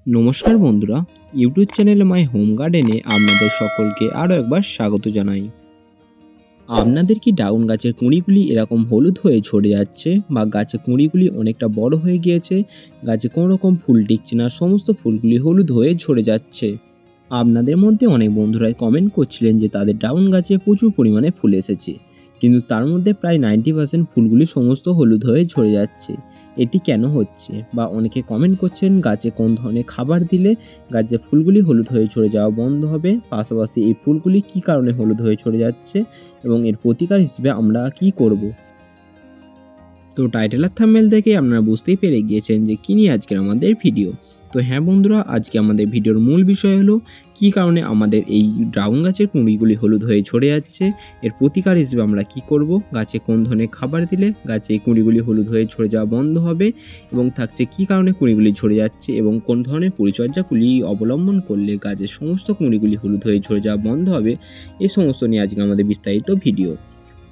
নমস্কার বন্ধুরা, YouTube channel my home গার্ডেনে আপনাদের সকলকে আরও একবার স্বাগত জানাই। আপনাদের কি ড্রাগন গাছের কুঁড়িগুলি এরকম হলুদ হয়ে ঝরে যাচ্ছে বা গাছের কুঁড়িগুলি অনেকটা বড় হয়ে গিয়েছে, গাছে কোনো রকম ফুল টিকছে না, সমস্ত ফুলগুলি হলুদ হয়ে ঝরে যাচ্ছে? আপনাদের মধ্যে অনেক বন্ধুরাই কমেন্ট করছিলেন যে তাদের ড্রাগন গাছে প্রচুর পরিমাণে ফুল এসেছে, কিন্তু তার মধ্যে প্রায় 90% ফুলগুলি সমস্ত হলুদ হয়ে ঝরে যাচ্ছে। এটি কেন হচ্ছে? বা অনেকে কমেন্ট করছেন গাছে কোন ধরনের খাবার দিলে গাছের ফুলগুলি হলুদ হয়ে ঝরে যাওয়া বন্ধ হবে, পাশাপাশি এই ফুলগুলি কী কারণে হলুদ হয়ে ঝরে যাচ্ছে এবং এর প্রতিকার হিসেবে আমরা কি করব। তো টাইটেল আর থাম্বনেল দেখে আপনারা বুঝতেই পেরে গিয়েছেন যে কী নিয়ে আজকের আমাদের ভিডিও। তো হ্যাঁ বন্ধুরা, আজকে আমাদের ভিডিওর মূল বিষয় হলো কী কারণে আমাদের এই ড্রাগন গাছের কুঁড়িগুলি হলুদ হয়ে ঝরে যাচ্ছে, এর প্রতিকার হিসেবে আমরা কি করব, গাছে কোন ধরনের খাবার দিলে গাছে এই কুঁড়িগুলি হলুদ হয়ে ঝরে যাওয়া বন্ধ হবে এবং থাকছে কী কারণে কুঁড়িগুলি ঝরে যাচ্ছে এবং কোন ধরনের পরিচর্যাগুলি অবলম্বন করলে গাছের সমস্ত কুঁড়িগুলি হলুদ হয়ে ঝরে যাওয়া বন্ধ হবে, এই সমস্ত নিয়ে আজকে আমাদের বিস্তারিত ভিডিও।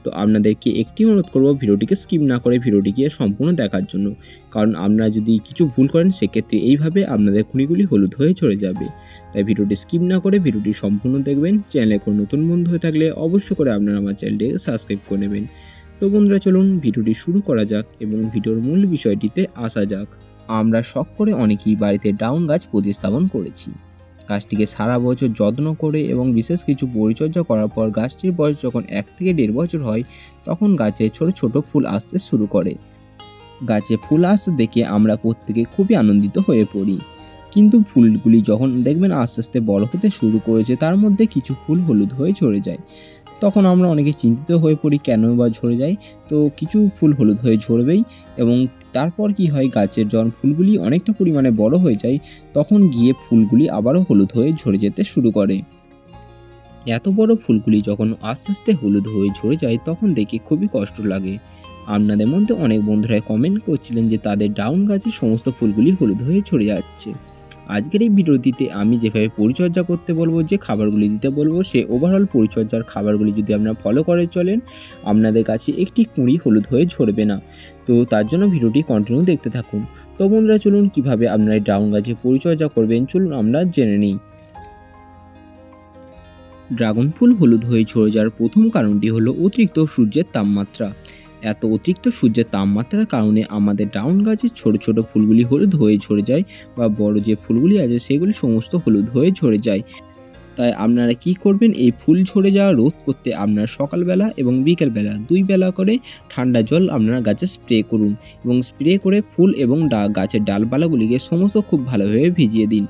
তো আপনাদেরকে একটি অনুরোধ করব, ভিডিওটিকে স্কিপ না করে ভিডিওটিকে সম্পূর্ণ দেখার জন্য, কারণ আপনারা যদি কিছু ভুল করেন সেক্ষেত্রে এইভাবে আপনাদের কুঁড়িগুলি হলুদ হয়ে চলে যাবে। তাই ভিডিওটি স্কিপ না করে ভিডিওটি সম্পূর্ণ দেখবেন। চ্যানেলে কোনো নতুন বন্ধু হয়ে থাকলে অবশ্যই করে আপনারা আমার চ্যানেলটিকে সাবস্ক্রাইব করে নেবেন। তো বন্ধুরা, চলুন ভিডিওটি শুরু করা যাক এবং ভিডিওর মূল বিষয়টিতে আসা যাক। আমরা শখ করে অনেকেই বাড়িতে ড্রাগন গাছ প্রতিস্থাপন করেছি। গাছটিকে সারা বছর যত্ন করে এবং বিশেষ কিছু পরিচর্যা করার পর গাছটির বয়স যখন 1 থেকে 1.5 বছর হয়, তখন গাছে ছোট ছোট ফুল আসতে শুরু করে। গাছে ফুল আসতে দেখে আমরা প্রত্যেকে খুবই আনন্দিত হয়ে পড়ি, কিন্তু ফুলগুলি যখন দেখবেন আস্তে আস্তে বড় হতে শুরু করেছে, তার মধ্যে কিছু ফুল হলুদ হয়ে ঝরে যায়। তখন আমরা অনেকে চিন্তিত হয়ে পড়ি, কেন বা ঝরে যায়। তো কিছু ফুল হলুদ হয়ে ঝরবেই, এবং তারপর কি হয়, গাছের যখন ফুলগুলি অনেকটা পরিমাণে বড় হয়ে যায়, তখন গিয়ে ফুলগুলি আবারও হলুদ হয়ে ঝরে যেতে শুরু করে। এত বড় ফুলগুলি যখন আস্তে আস্তে হলুদ হয়ে ঝরে যায়, তখন দেখে খুবই কষ্ট লাগে। আপনাদের মধ্যে অনেক বন্ধুরাই কমেন্ট করছিলেন যে তাদের ড্রাগন গাছের সমস্ত ফুলগুলি হলুদ হয়ে ঝরে যাচ্ছে। আজকের এই ভিডিওটিতে আমি যেভাবে পরিচর্যা করতে বলবো, যে খাবারগুলি দিতে বলবো, সে ওভারঅল পরিচর্যার খাবারগুলি যদি আপনারা ফলো করে চলেন, আপনাদের কাছে একটি কুঁড়ি হলুদ হয়ে ঝরবে না। তো তার জন্য ভিডিওটি কন্টিনিউ দেখতে থাকুন। তো বন্ধুরা, চলুন কিভাবে আপনারা এই ড্রাগন গাছে পরিচর্যা করবেন চলুন আমরা জেনে নিই। ড্রাগন ফুল হলুদ হয়ে ঝরে যাওয়ার প্রথম কারণটি হলো অতিরিক্ত সূর্যের তাপমাত্রা। এত অতিরিক্ত সূর্যের তাপমাত্রার কারণে আমাদের ড্রাগন গাছের ছোট ছোট ফুলগুলি হলুদ হয়ে ঝরে যায়, বা বড় যে ফুলগুলি আছে সেগুলি সমস্ত হলুদ হয়ে ঝরে যায়। তাই আপনারা কি করবেন, এই ফুল ঝরে যাওয়া রোধ করতে আপনারা সকালবেলা এবং বিকেলবেলা 2 বেলা করে ঠান্ডা জল আপনারা গাছে স্প্রে করুন, এবং স্প্রে করে ফুল এবং গাছের ডালপালাগুলিকে সমস্ত খুব ভালোভাবে ভিজিয়ে দিন।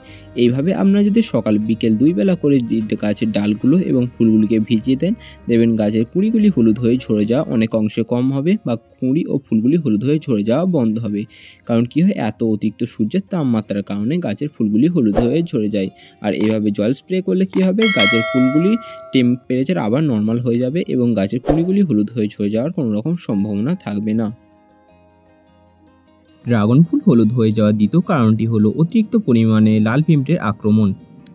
এইভাবে আপনারা যদি সকাল বিকেল 2 বেলা করে গাছের ডালগুলো এবং ফুলগুলিকে ভিজিয়ে দেন, দেখবেন গাছের কুঁড়িগুলি হলুদ হয়ে ঝরে যাওয়া অনেক অংশে কম হবে, বা কুঁড়ি ও ফুলগুলি হলুদ হয়ে ঝরে যাওয়া বন্ধ হবে। কারণ কি হয়, এত অতিরিক্ত সূর্যের তাপমাত্রার কারণে গাছের ফুলগুলি হলুদ হয়ে ঝরে যায়। আর এভাবে জল স্প্রে করলে কি হবে, গাছের ফুলগুলি টেম্পারেচার আবার নর্মাল হয়ে যাবে এবং গাছের কুঁড়িগুলি হলুদ হয়ে ঝরে যাওয়ার কোনো রকম সম্ভাবনা থাকবে না। ড্রাগন ফুল হলুদ হয়ে যাওয়ার দ্বিতীয় কারণটি হলো অতিরিক্ত পরিমাণে লাল পিঁপড়ের আক্রমণ।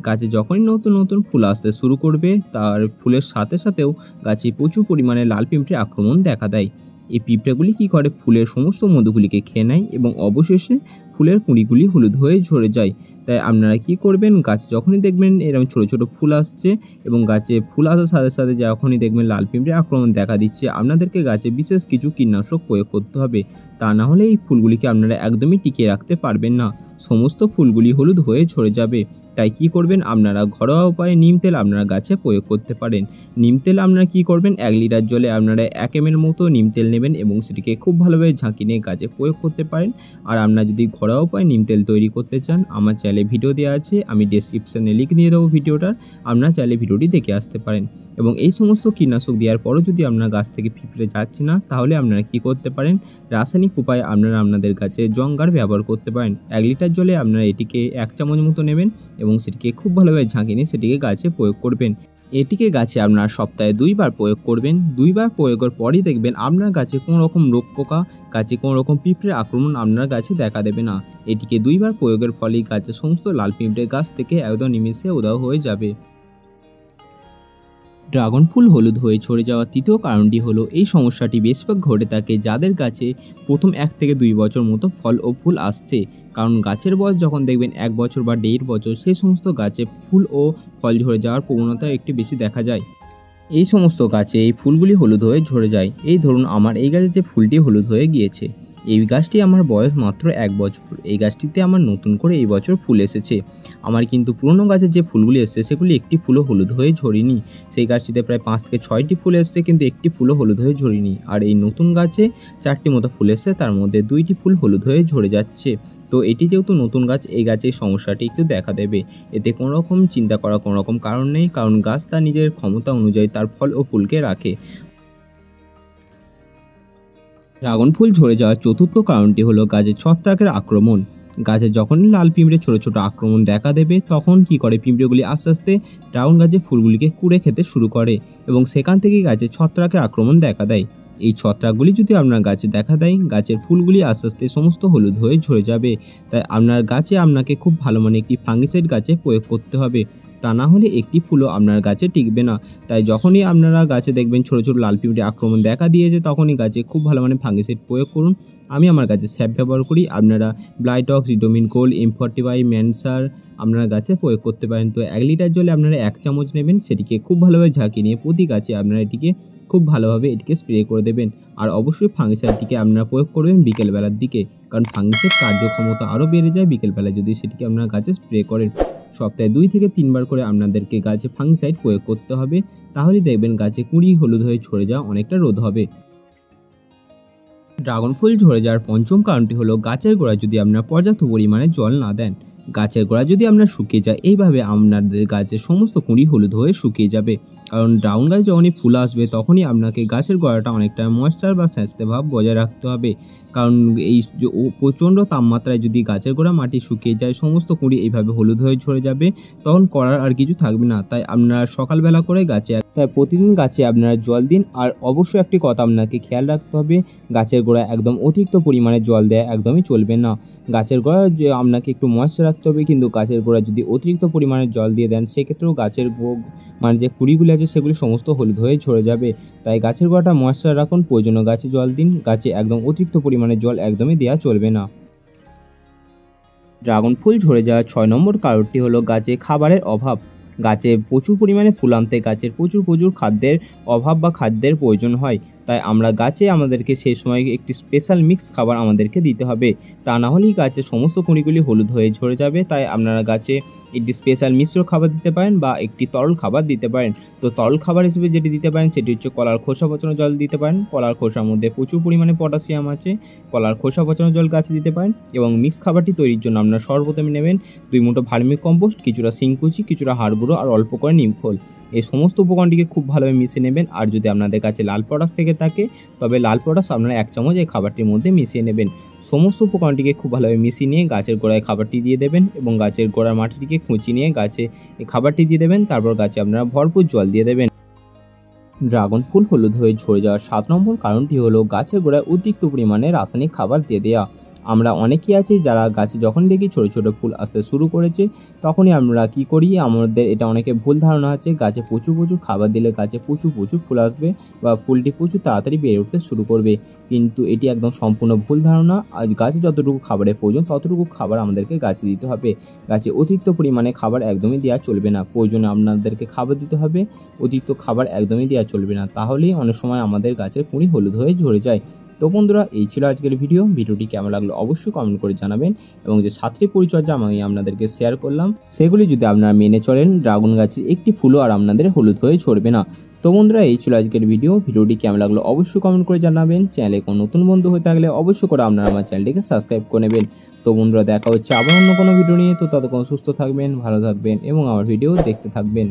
গাছে যখনই নতুন নতুন ফুল আসতে শুরু করবে, তার ফুলের সাথে সাথেও গাছে প্রচুর পরিমাণে লাল পিঁপড়ের আক্রমণ দেখা দেয়। এই পিঁপড়েগুলি কি করে, ফুলের সমস্ত মধুগুলিকে খেয়ে নেয় এবং অবশেষে ফুলের কুঁড়িগুলি হলুদ হয়ে ঝরে যায়। তাই আপনারা কি করবেন, গাছে যখনই দেখবেন এরকম ছোট ছোট ফুল আসছে এবং গাছে ফুল আসার সাথে সাথে যখনই দেখবেন লাল পিঁপড়ের আক্রমণ দেখা দিচ্ছে, আপনাদেরকে গাছে বিশেষ কিছু কীটনাশক প্রয়োগ করতে হবে। তা না হলে এই ফুলগুলিকে আপনারা একদমই টিকিয়ে রাখতে পারবেন না, সমস্ত ফুলগুলি হলুদ হয়ে ঝরে যাবে। তাই কি করবেন, আপনারা ঘরোয়া উপায়ে নিম তেল আপনারা গাছে প্রয়োগ করতে পারেন। নিম তেল আপনারা কি করবেন, 1 লিটার জলে আপনারা 1 ml মতো নিম তেল নেবেন এবং সেটিকে খুব ভালোভাবে ঝাঁকিয়ে নিয়ে গাছে প্রয়োগ করতে পারেন। আর আপনারা যদি ঘরোয়া উপায়ে নিম তেল তৈরি করতে চান, আমার চ্যানেলে ভিডিও দেওয়া আছে, আমি ডেসক্রিপশনে লিঙ্ক দিয়ে দেবো ভিডিওটার, আপনারা চাইলে ভিডিওটি দেখে আসতে পারেন। এবং এই সমস্ত কীটনাশক দেওয়ার পরও যদি আপনার গাছ থেকে পিঁপড়ে যাচ্ছে না, তাহলে আপনারা কি করতে পারেন, রাসায়নিক উপায়ে আপনারা আপনাদের গাছে জংগার ব্যবহার করতে পারেন। 1 লিটার জলে আপনারা এটিকে 1 চামচ মতো নেবেন এবং সেটিকে খুব ভালোভাবে ঝাঁকিয়ে নিয়ে সেটিকে গাছে প্রয়োগ করবেন। এটিকে গাছে আপনারা সপ্তাহে 2 বার প্রয়োগ করবেন। 2 বার প্রয়োগের পরই দেখবেন আপনার গাছে কোনো রকম রোগ পোকা, গাছে কোনো রকম পিঁপড়ের আক্রমণ আপনার গাছে দেখা দেবে না। এটিকে 2 বার প্রয়োগের ফলেই গাছের সমস্ত লাল পিঁপড়ে গাছ থেকে একদম নিমিষে উধাও হয়ে যাবে। ড্রাগন ফুল হলুদ হয়ে ঝরে যাওয়ার তৃতীয় কারণটি হলো এই সমস্যাটি বেশিরভাগ ঘটে থাকে যাদের গাছে প্রথম 1 থেকে 2 বছর মতো ফল ও ফুল আসছে। কারণ গাছের বয়স যখন দেখবেন 1 বছর বা 1.5 বছর, সেই সমস্ত গাছে ফুল ও ফল ঝরে যাওয়ার প্রবণতা একটু বেশি দেখা যায়। এই সমস্ত গাছে এই ফুলগুলি হলুদ হয়ে ঝরে যায়। এই ধরুন আমার এই গাছে যে ফুলটি হলুদ হয়ে গিয়েছে, এই গাছটি আমার বয়স মাত্র 1 বছর। এই গাছটিতে আমার নতুন করে এই বছর ফুল এসেছে। আমার কিন্তু পুরনো গাছের যে ফুলগুলি এসেছে সেগুলি একটি ফুলও হলুদ হয়ে ঝরেনি। সেই গাছটিতে প্রায় 5 থেকে 6টি ফুল এসেছে, কিন্তু একটি ফুলও হলুদ হয়ে ঝরেনি। আর এই নতুন গাছে 4টি মতো ফুল এসেছে, তার মধ্যে 2টি ফুল হলুদ হয়ে ঝরে যাচ্ছে। তো এটি যেহেতু নতুন গাছ, এই গাছের সমস্যাটি একটু দেখা দেবে। এতে কোনো রকম চিন্তা করার কোনো রকম কারণ নেই, কারণ গাছ তার নিজের ক্ষমতা অনুযায়ী তার ফল ও ফুলকে রাখে। ড্রাগন ফুল ঝরে যাওয়ার চতুর্থ কারণটি হলো গাছের ছত্রাকের আক্রমণ। গাছে যখনই লাল পিঁপড়ে ছোট ছোট আক্রমণ দেখা দেবে, তখন কি করে পিঁপড়েগুলি আস্তে আস্তে ড্রাগন গাছের ফুলগুলিকে কুড়ে খেতে শুরু করে এবং সেখান থেকেই গাছে ছত্রাকের আক্রমণ দেখা দেয়। এই ছত্রাকগুলি যদি আপনার গাছে দেখা দেয়, গাছের ফুলগুলি আস্তে আস্তে সমস্ত হলুদ হয়ে ঝরে যাবে। তাই আপনার গাছে আপনাকে খুব ভালো মানের একটি ফাঙ্গিসাইড গাছে প্রয়োগ করতে হবে, তা না হলে একটি ফুলও আপনার গাছে টিকবে না। তাই যখনই আপনারা গাছে দেখবেন ছোট ছোট লাল পিঁপড়ে আক্রমণ দেখা দিয়েছে, তখনই গাছে খুব ভালো মানের ফাঙ্গিসাইড প্রয়োগ করুন। আমি আমার গাছে স্যাপ ব্যবহার করি, আপনারা ব্লাইটক্স, রিডোমিন গোল্ড, M45, ম্যানসার আপনারা গাছে প্রয়োগ করতে পারেন। তো 1 লিটার জলে আপনারা 1 চামচ নেবেন, সেটিকে খুব ভালোভাবে ঝাঁকিয়ে নিয়ে প্রতি গাছে আপনারা এটিকে খুব ভালোভাবে স্প্রে করে দেবেন। আর অবশ্যই ফাঙ্গিসাইডটিকে আপনারা প্রয়োগ করবেন বিকেলবেলার দিকে, কারণ ফাঙ্গিসাইড কার্যক্ষমতা আরও বেড়ে যায় বিকেলবেলায় যদি সেটিকে আপনারা গাছে স্প্রে করেন। সপ্তাহে 2 থেকে 3 বার করে আপনাদেরকে গাছে ফাঙ্গিসাইড প্রয়োগ করতে হবে, তাহলেই দেখবেন গাছে কুঁড়ি হলুদ হয়ে ঝরে যাওয়া অনেকটা রোধ হবে। ড্রাগন ফুল ঝরে যাওয়ার পঞ্চম কারণটি হলো গাছের গোড়ায় যদি আপনারা পর্যাপ্ত পরিমাণে জল না দেন। গাছের গোড়া যদি আপনার শুকিয়ে যায়, এইভাবে আপনাদের গাছের সমস্ত কুঁড়ি হলুদ হয়ে শুকিয়ে যাবে। কারণ ড্রাগন গাছে যখনই ফুল আসবে, তখনই আপনাকে গাছের গোড়াটা অনেকটা ময়েশ্চার বা স্যাঁতসেঁতে ভাব বজায় রাখতে হবে। কারণ এই যে প্রচণ্ড তাপমাত্রায় যদি গাছের গোড়া মাটি শুকিয়ে যায়, সমস্ত কুঁড়ি এইভাবে হলুদ হয়ে ঝরে যাবে, তখন করার আর কিছু থাকবে না। তাই আপনারা সকালবেলা করে তাই প্রতিদিন গাছে আপনারা জল দিন। আর অবশ্যই একটি কথা আপনাকে খেয়াল রাখতে হবে, গাছের গোড়ায় একদম অতিরিক্ত পরিমাণে জল দেওয়া একদমই চলবে না। গাছের গোড়ায় যে আপনাকে একটু ময়েশ্চার রাখতে হবে, কিন্তু গাছের গোড়ায় যদি অতিরিক্ত পরিমাণে জল দিয়ে দেন, সেক্ষেত্রেও গাছের মানে যে কুঁড়িগুলি আছে সেগুলি সমস্ত হলুদ হয়ে ঝরে যাবে। তাই গাছের গোড়াটা ময়েশ্চার রাখুন, প্রয়োজনীয় গাছে জল দিন। গাছে একদম অতিরিক্ত পরিমাণে জল একদমই দেওয়া চলবে না। ড্রাগন ফুল ঝরে যাওয়ার 6 নম্বর কারণটি হলো গাছে খাবারের অভাব। গাছে প্রচুর পরিমাণে ফুল আনতে গাছের প্রচুর খাদ্যের অভাব বা খাদ্যের প্রয়োজন হয়। তাই আমরা গাছে আমাদেরকে সেই সময় একটি স্পেশাল মিক্স খাবার আমাদেরকে দিতে হবে, তা না হলেই গাছের সমস্ত কুঁড়িগুলি হলুদ হয়ে ঝরে যাবে। তাই আপনারা গাছে একটি স্পেশাল মিশ্র খাবার দিতে পারেন বা একটি তরল খাবার দিতে পারেন। তো তরল খাবার হিসেবে যেটি দিতে পারেন সেটি হচ্ছে কলার খোসা পচানো জল দিতে পারেন। কলার খোসার মধ্যে প্রচুর পরিমাণে পটাশিয়াম আছে, কলার খোসা পচানো জল গাছে দিতে পারেন। এবং মিক্স খাবারটি তৈরির জন্য আপনারা সর্বপ্রথমে নেবেন 2 মুঠো ভার্মি কম্পোস্ট, কিছুটা শিংকুচি, কিছুটা হাড় গুঁড়ো আর অল্প করে নিম খোল। এই সমস্ত উপকরণটিকে খুব ভালোভাবে মিশিয়ে নেবেন। আর যদি আপনাদের কাছে লাল পটাশ থেকে থাকে, তবে লাল পটাশ আপনারা 1 চামচ এই খাবারটির মধ্যে মিশিয়ে নেবেন। সমস্ত উপকরণটিকে খুব ভালোভাবে মিশিয়ে নিয়ে গাছের গোড়ায় খাবারটি দিয়ে দেবেন এবং গাছের গোড়ার মাটিটিকে খুঁচিয়ে নিয়ে গাছে এই খাবারটি দিয়ে দেবেন। তারপর গাছে আপনারা ভরপুর জল দিয়ে দেবেন। ড্রাগন ফুল হলুদ হয়ে ঝরে যাওয়ার 7 নম্বর কারণটি হলো গাছের গোড়ায় অতিরিক্ত পরিমাণে রাসায়নিক খাবার দিয়ে দেওয়া। আমরা অনেকেই আছি যারা গাছে যখন দেখি ছোট ছোট ফুল আসতে শুরু করেছে, তখনই আমরা কি করি, আমাদের এটা অনেকে ভুল ধারণা আছে গাছে প্রচুর খাবার দিলে গাছে প্রচুর ফুল আসবে বা ফুলটি প্রচুর তাড়াতাড়ি বেড়ে উঠতে শুরু করবে। কিন্তু এটি একদম সম্পূর্ণ ভুল ধারণা। আজ গাছে যতটুকু খাবারের প্রয়োজন ততটুকু খাবার আমাদেরকে গাছে দিতে হবে। গাছে অতিরিক্ত পরিমাণে খাবার একদমই দেওয়া চলবে না। প্রয়োজনে আপনাদেরকে খাবার দিতে হবে, অতিরিক্ত খাবার একদমই দেওয়া চলবে না, তাহলেই অনেক সময় আমাদের গাছের কুঁড়ি হলুদ হয়ে ঝরে যায়। তো বন্ধুরা, এই ছিল আজকের ভিডিওটি কেমন লাগলো অবশ্যই কমেন্ট করে জানাবেন। এবং যে 7টি পরিচর্যা আমি আপনাদেরকে শেয়ার করলাম, সেগুলি যদি আপনারা মেনে চলেন, ড্রাগন গাছের একটি ফুলও আর আপনাদের হলুদ হয়ে ঝরবে না। তো বন্ধুরা, এই ছিল আজকের ভিডিওটি কেমন লাগলো অবশ্যই কমেন্ট করে জানাবেন। চ্যানেলে কোনো নতুন বন্ধু হয়ে থাকলে অবশ্যই করে আপনারা আমার চ্যানেলটিকে সাবস্ক্রাইব করে নেবেন। তো বন্ধুরা, দেখা হচ্ছে আবার অন্য কোনো ভিডিও নিয়ে। তো ততক্ষণ সুস্থ থাকবেন, ভালো থাকবেন এবং আমার ভিডিও দেখতে থাকবেন।